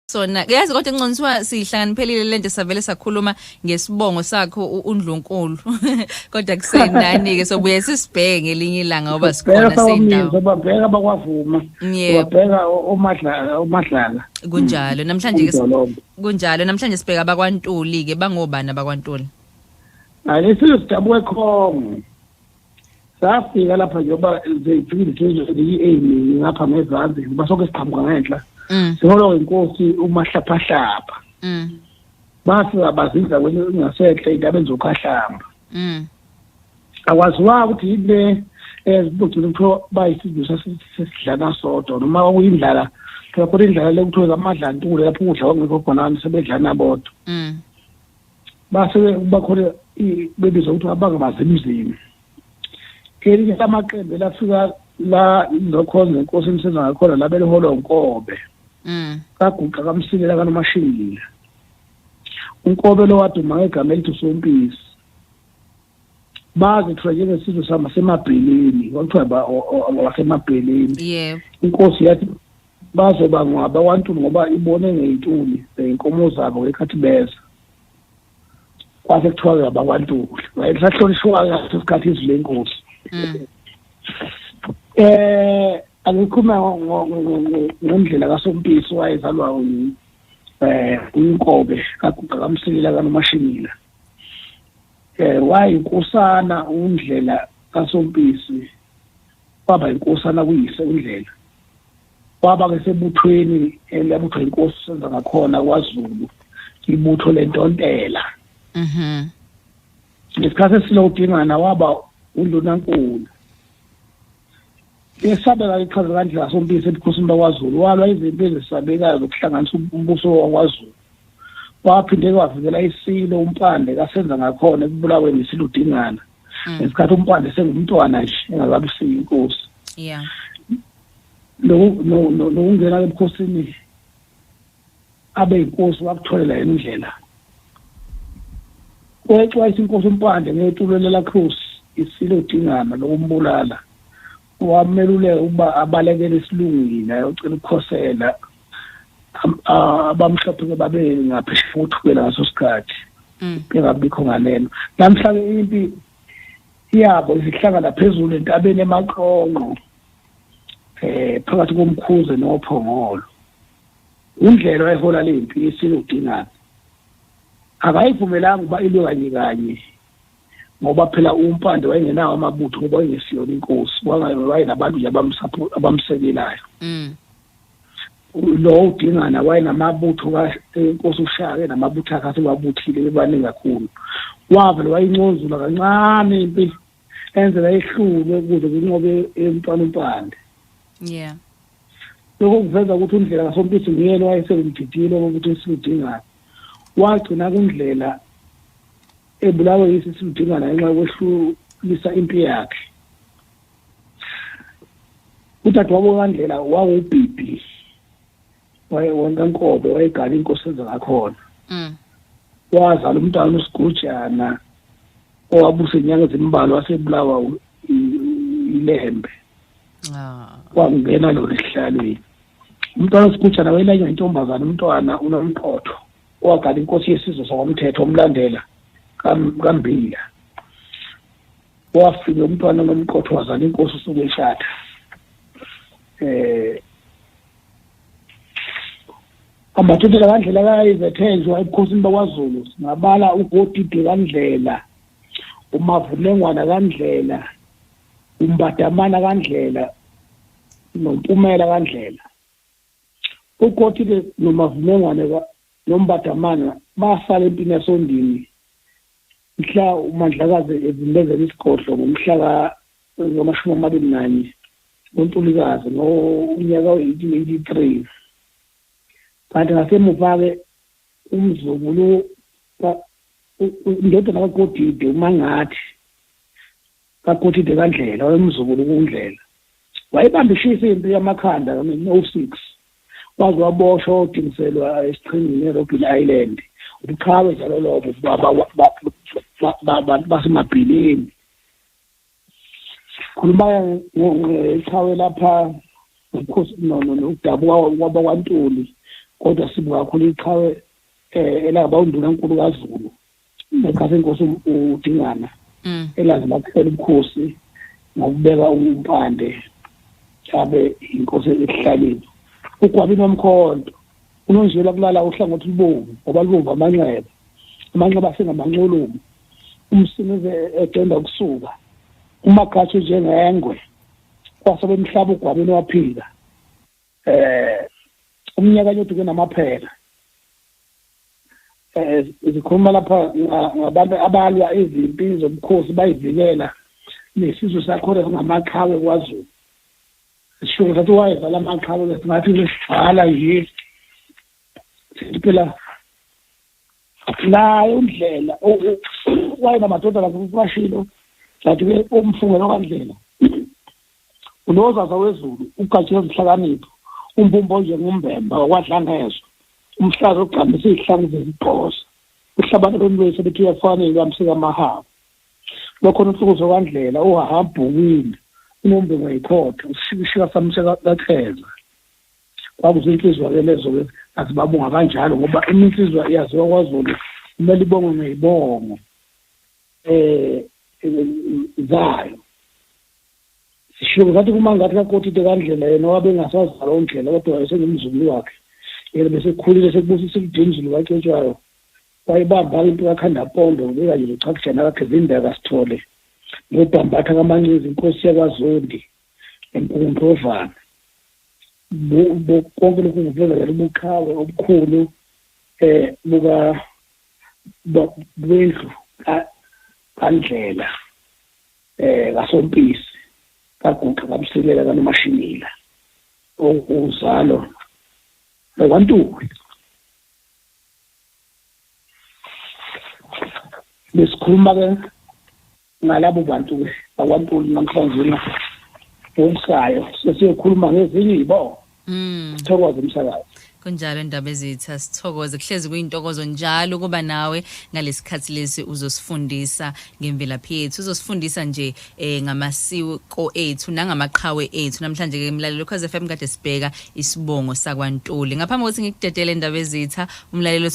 sona yazi kodwa enconiswa sihlanganiphelile lento savele sakhuluma ngesibongo sakho uNdlunkulu kodwa kusenani ke sobuye sisibheke ngelinye ilanga ngoba sikhona sendawo sobabheka bakwavuma sobabheka omadlala kunjalo namhlanje sibheka bakwaNtuli ke bangobani abakwaNtuli lesidabuke Khongo safika lapha njengoba zeyifike i-aim ngapha ngezansi basoke siqhamuka ngenhla siholo inkosi uMahlapahlapha base abazinza kwenye ngasehle indaba ezokhahlamba akwaziwa ukuthi yile ezibukile ukuthi bayisizwe sesidlana sodwa noma kuyindlala phela indlala lekuthiwa amadlantule lapho ukudla kwangekho khona sebedlana bodwa base bakhona bebizwa ukuthi abangabazimzini kelinye lamaqembu lafika la ngokhonza inkosi imsenza ngakhona labele holo Nkobe kaguqa kamsilela kaNomashingila uNkobe lo waduma ngegama elithi Sompisi baze traje ngesizwe sama semabheleni kwakuthiwa abasemabheleni yebo inkosi yathi bazoba ngwaba kwaNtuli ngoba ibone ngeyintuli inkomo zabo ekhathi beza kwase kuthiwa abakwaNtuli wayesahlonishwa ngaso isikhathi izwe lenkosi angikhuluma ngomdlela kaSompisi wayezalwa uNkobe kaguqa kamsilela kaNomashingila wayinkosana uNdlela kaSompisi waba inkosana kuyise uNdlela waba ke sebuthweni labuthwa inkosi senza ngakhona kwaZulu ibutho lentontela ngesikhathi esilodingana waba uNdlunankulu esabeka ichaza kandlela kaSompisi ebukhosini bakwaZulu walwa izinto ezisabekayo zokuhlanganisa umbuso wakwaZulu waphinde kwavikela isilo uMpande kasenza ngakhona ekubulaweni isiludingana ngesikhathi uMpande sengumntwana nje engakabi siyinkosi ngena ebukhosini abe inkosi wakutholela indlela wexwayisa inkosi uMpande ngetulela Cross isiludingana lokumbulala wamelule uba abalekele isilungile ayocela ukukhosela abamhlophe babe ngaphesheya uthukela ngaso sikhathi bengabikho ngalelo namhlanje impi yabo isihlangana phezulu entabeni eMaqonqo phakathi komkhuze noPhongolo uNdlela wayehola lempi isiludingana akayivumelanga uba ilwe kanye ngoba phela uMpande wayengenawo amabutho ngoba wayengesiyona inkosi wayenabantu nje abamsekelayo lo udingana wayenamabutho kaNkosi uShaka namabutho akhe wabuthile bebaningi kakhulu wavele wayinconzula kancane impi enzela ihlule ukuze kunqobe emntwana uMpande lokho kuveza ukuthi uNdlela kaSompisi nguyena wayeselumdidile ukuthi isiludingana wagcina kuNdlela ebulawe isiludingana ngenxa yokwehlulisa impi yakhe udadewabo kaNdlela wawubhibhi wayeNkobe wayegala inkosi enza ngakhona wazala umntwana uSigujana owabusa inyanga ezimbalwa wasebulawa ilembe wangena lo lihlalweni umntwana uSigujana wayelanywa intombazana umntwana unomqotho owagala inkosi yesizwe sakwamthetho omlandela kaMbila wafika umntwana nomqotho wazana inkosi usuke eshada amathuthela kaNdlela kayizethenzwa ebukhosini bakwaZulu singabala uGodide kaNdlela uMavulengwana kaNdlela uMbadamana kaNdlela noMpumela kaNdlela uGodide noMavulengwana noMbadamana basala empini yaSondini mhla uMandlakazi evimbezela isigodlo ngomhla ka-21 uNtulikazi ngonyaka we-1883 kanti ngasemuva-ke umzukulu indodana kaGodide uMangathi kaGodide kaNdlela wayemzukulu kuNdlela wayebambishisa impi yamakhanda ngo-06 waze waboshwa odingiselwa esichingini eRobben Island ubuqhawe njalo lobo basemabhileni khuluma ngechawe lapha ukhosi nokudabuka kwabakwaNtuli kodwa sibuka kakhulu iqhawe elaba undunankulu kaZulu ekhaya inkosi uDingana elazi bakuhlela ubukhosi ngokubeka umpande abe inkosi ehlaleni uGwabini womkhonto unonjela kulala uhlangothi libomvu ngoba libomvu amanxeba asengamanxulumo umsinize egenda ukusuka uMagatsho njengengwe kwasabe emhlaba uGwabini waphila umnyaka nyoduke namaphela izikhuluma lapha ngabantu abalwa izimpi zomkhosi bayivikela nesizwe sakhona ngamaqhawe kwaZulu sisho ukuthi wayeza lamaqhawe lesingathi lesibhala yini phela la indlela wayena madoda la kubashilo ngathi ke umfungela kwandlela unozaza weZulu uGatshiya zihlakanipho umbumbo njengombemba wakwadlangezo umhlazo ogqamisa izihlangu zezibhozo uhlabana lomlwesi bethi uyafanele kamsika mahaba lokho uNhlukuzo kwandlela uhambukwini unombe ngayikhotha ushika samseka kakheza kwakuze inhlizwa ke lezo azibabonga kanjalo ngoba insizwa iyaziwa kwaZulu kumele ibonge ngeyibongo zayo sisho ngathi kuma ngathi kaKotite kandlela yena wabe engasazala ondlela kodwa wayesengumzulu wakhe yena bese khulile sekubusisa idinjini wakhetshwayo wayibamba into kakhanda pondo ubeka nje uchakushana kakhe zindaka sithole ngobambatha kamanxizi inkosi yakwaZondi eMpumprovana konke lokhu ngiveza ubuqhawe obukhulu buka bwendlu kandlela kaSompisi kaGuqa kaMsilela kaNomashinila uzalo kwantuwe besikhuluma ke ngalabo bantu ke bakwaNtuli namhlanje umsayo sesiyokhuluma ngezinye izibo sithokoze umsakazi kunjalo indaba ezitha sithokoze kuhlezi kuyintokozo njalo kuba nawe ngalesikhathi lesi uzosifundisa ngemvelaphi yethu uzosifundisa nje ngamasiko ethu nangamaqhawe ethu namhlanje ke imlalelo Cause FM kade sibheka isibongo sakwaNtuli ngaphambi kokuthi ngikudedele indaba ezitha umlalelo